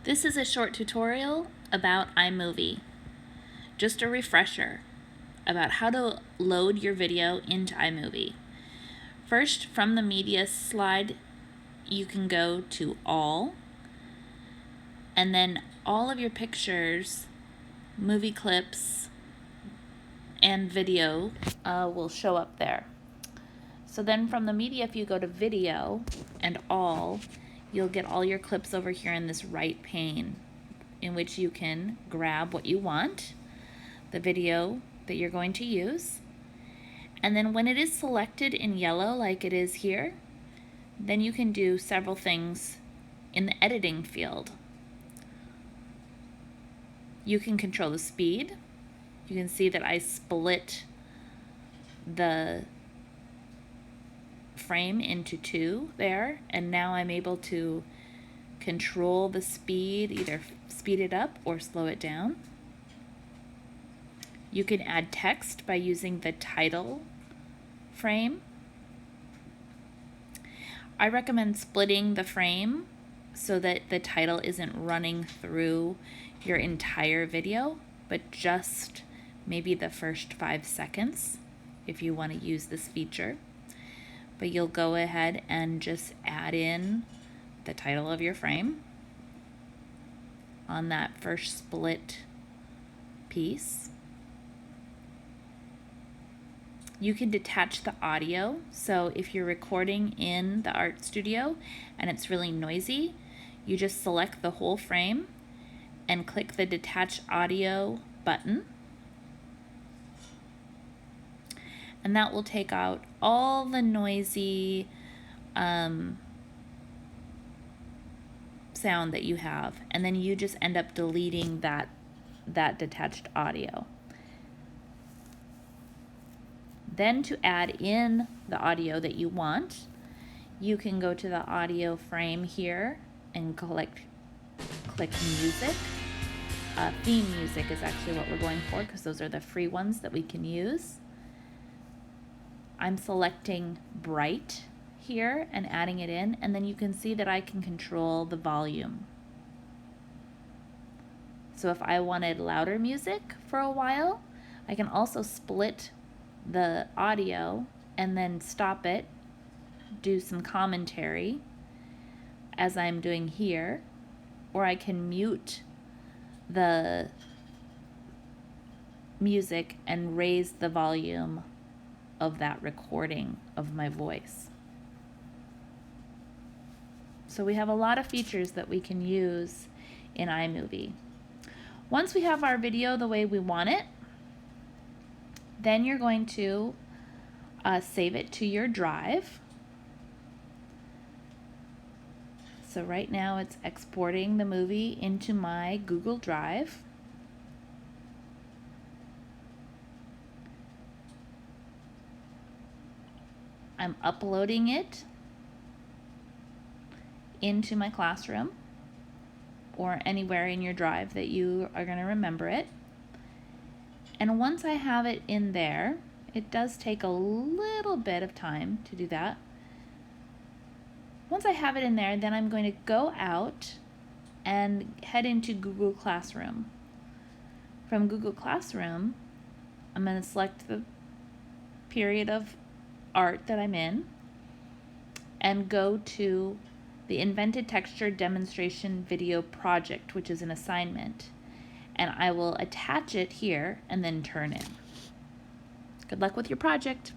This is a short tutorial about iMovie. Just a refresher about how to load your video into iMovie. First, from the media slide, you can go to all, and then all of your pictures, movie clips, and video will show up there. So then from the media, if you go to video and all, you'll get all your clips over here in this right pane, in which you can grab what you want, the video that you're going to use. And then when it is selected in yellow like it is here, then you can do several things in the editing field. You can control the speed. You can see that I split the frame into two there, and now I'm able to control the speed, either speed it up or slow it down. You can add text by using the title frame. I recommend splitting the frame so that the title isn't running through your entire video, but just maybe the first 5 seconds if you want to use this feature. But you'll go ahead and just add in the title of your frame on that first split piece. You can detach the audio, so if you're recording in the art studio and it's really noisy, you just select the whole frame and click the detach audio button. And that will take out all the noisy sound that you have, and then you just end up deleting that detached audio. Then to add in the audio that you want, you can go to the audio frame here and click music. Theme music is actually what we're going for, because those are the free ones that we can use. I'm selecting bright here and adding it in, and then you can see that I can control the volume. So if I wanted louder music for a while, I can also split the audio and then stop it, do some commentary as I'm doing here, or I can mute the music and raise the volume of that recording of my voice. So we have a lot of features that we can use in iMovie. Once we have our video the way we want it, then you're going to save it to your drive. So right now it's exporting the movie into my Google Drive. I'm uploading it into my classroom or anywhere in your drive that you are going to remember it. And once I have it in there, it does take a little bit of time to do that. Once I have it in there, then I'm going to go out and head into Google Classroom. From Google Classroom, I'm going to select the period of art that I'm in and go to the Invented Texture Demonstration Video Project, which is an assignment, and I will attach it here and then turn in. Good luck with your project.